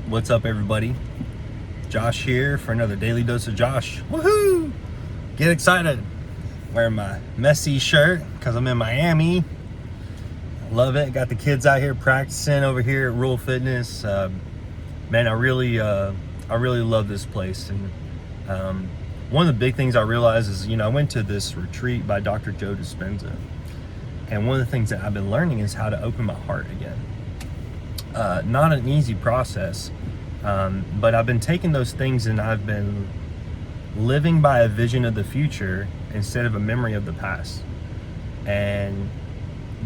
What's up, everybody? Josh here for another Daily Dose of Josh. Woohoo! Get excited. Wearing my messy shirt because I'm in Miami. Love it. Got the kids out here practicing over here at Rural Fitness. Man, I really love this place. And one of the big things I realized is, I went to this retreat by Dr. Joe Dispenza. And one of the things that I've been learning is how to open my heart again. Not an easy process, but I've been taking those things and I've been living by a vision of the future instead of a memory of the past. And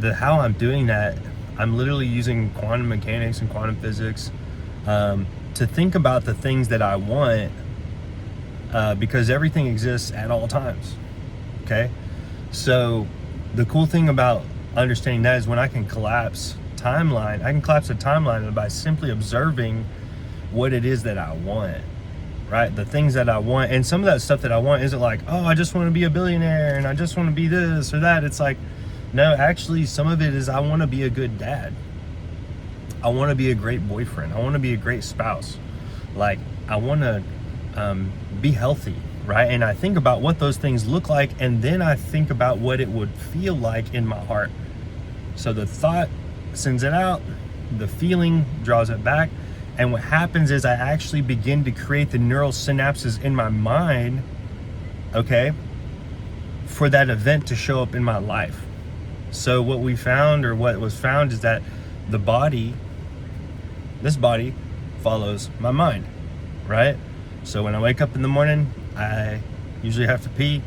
how I'm doing that, I'm literally using quantum mechanics and quantum physics to think about the things that I want, because everything exists at all times. Okay, so the cool thing about understanding that is when I can collapse a timeline by simply observing what it is that I want, right? The things that I want. And some of that stuff that I want isn't like, oh, I just want to be a billionaire and I just want to be this or that. It's like, no, actually some of it is I want to be a good dad. I want to be a great boyfriend. I want to be a great spouse. Like, I want to be healthy, right? And I think about what those things look like, and then I think about what it would feel like in my heart. So the thought sends it out, the feeling draws it back, and what happens is I actually begin to create the neural synapses in my mind, okay, for that event to show up in my life. So what we found, or what was found, is that this body follows my mind, right? So when I wake up in the morning, I usually have to pee.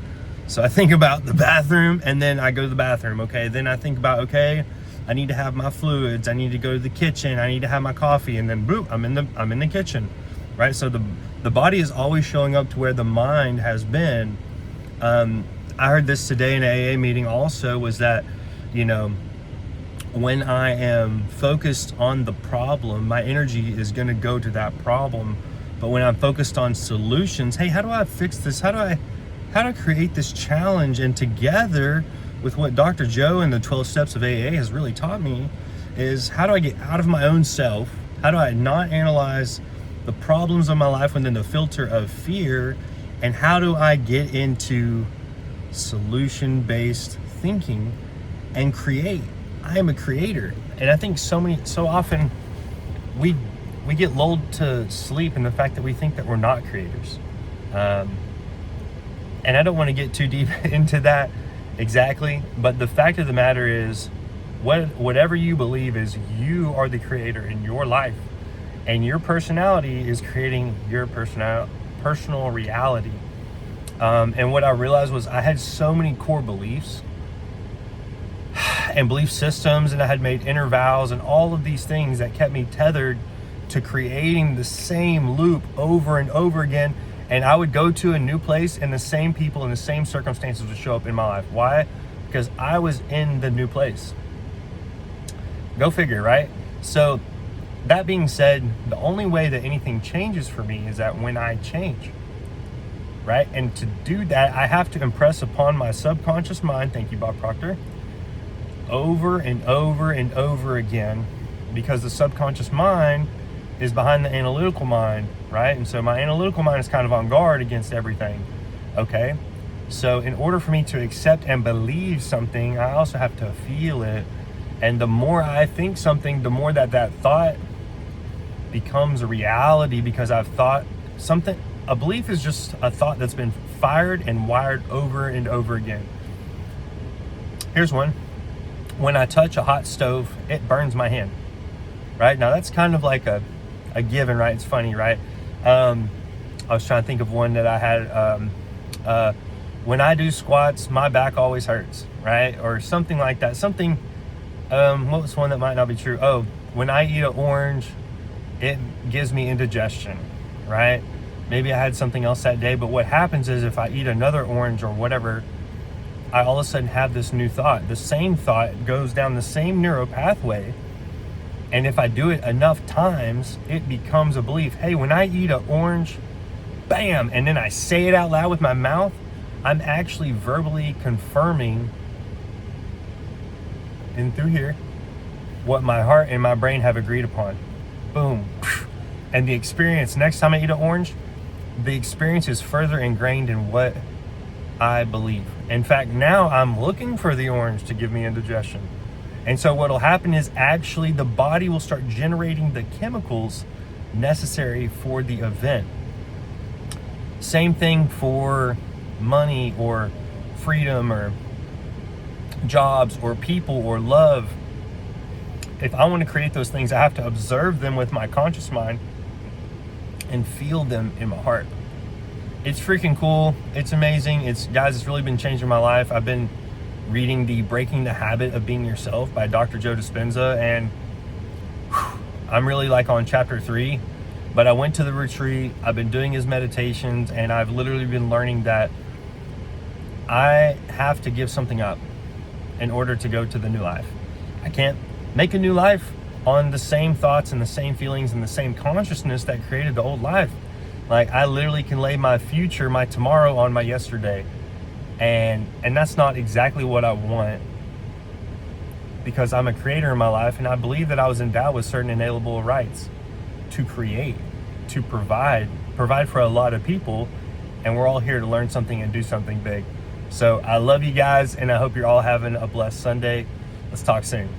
So I think about the bathroom, and then I go to the bathroom, okay? Then I think about, okay, I need to have my fluids, I need to go to the kitchen, I need to have my coffee, and then boom, I'm in the kitchen, right? So the body is always showing up to where the mind has been. I heard this today in an AA meeting also, was that, when I am focused on the problem, my energy is going to go to that problem. But when I'm focused on solutions, hey, how do I fix this? How do I create this challenge? And together with what Dr. Joe and the 12 steps of AA has really taught me is, how do I get out of my own self? How do I not analyze the problems of my life within the filter of fear? And how do I get into solution-based thinking and create? I am a creator. And I think so often we get lulled to sleep in the fact that we think that we're not creators. And I don't want to get too deep into that exactly, but the fact of the matter is, whatever you believe is, you are the creator in your life, and your personality is creating your personal reality. And what I realized was I had so many core beliefs and belief systems, and I had made inner vows and all of these things that kept me tethered to creating the same loop over and over again. And I would go to a new place, and the same people and the same circumstances would show up in my life. Why? Because I was in the new place. Go figure, right? So that being said, the only way that anything changes for me is that when I change, right? And to do that, I have to impress upon my subconscious mind, thank you, Bob Proctor, over and over and over again, because the subconscious mind is behind the analytical mind, right? And so my analytical mind is kind of on guard against everything, okay? So in order for me to accept and believe something, I also have to feel it. And the more I think something, the more that thought becomes a reality, because I've thought something. A belief is just a thought that's been fired and wired over and over again. Here's one. When I touch a hot stove, it burns my hand, right? Now that's kind of like a given, right? It's funny, right? I was trying to think of one that I had. When I do squats, my back always hurts, right? Or something like that. Something, what was one that might not be true? Oh, when I eat an orange, it gives me indigestion, right? Maybe I had something else that day, but what happens is if I eat another orange or whatever, I all of a sudden have this new thought. The same thought goes down the same neural pathway. And if I do it enough times, it becomes a belief. Hey, when I eat an orange, bam, and then I say it out loud with my mouth, I'm actually verbally confirming in through here what my heart and my brain have agreed upon. Boom. And the experience, next time I eat an orange, the experience is further ingrained in what I believe. In fact, now I'm looking for the orange to give me indigestion. And so what'll happen is actually the body will start generating the chemicals necessary for the event. Same thing for money or freedom or jobs or people or love. If I want to create those things, I have to observe them with my conscious mind and feel them in my heart. It's freaking cool. It's amazing. Guys, it's really been changing my life. I've been reading the Breaking the Habit of Being Yourself by Dr. Joe Dispenza, and I'm really like on chapter 3, but I went to the retreat. I've been doing his meditations, and I've literally been learning that I have to give something up in order to go to the new life. I can't make a new life on the same thoughts and the same feelings and the same consciousness that created the old life. Like, I literally can lay my future, my tomorrow on my yesterday. And that's not exactly what I want, because I'm a creator in my life, and I believe that I was endowed with certain inalienable rights to create, to provide for a lot of people, and we're all here to learn something and do something big. So I love you guys, and I hope you're all having a blessed Sunday. Let's talk soon.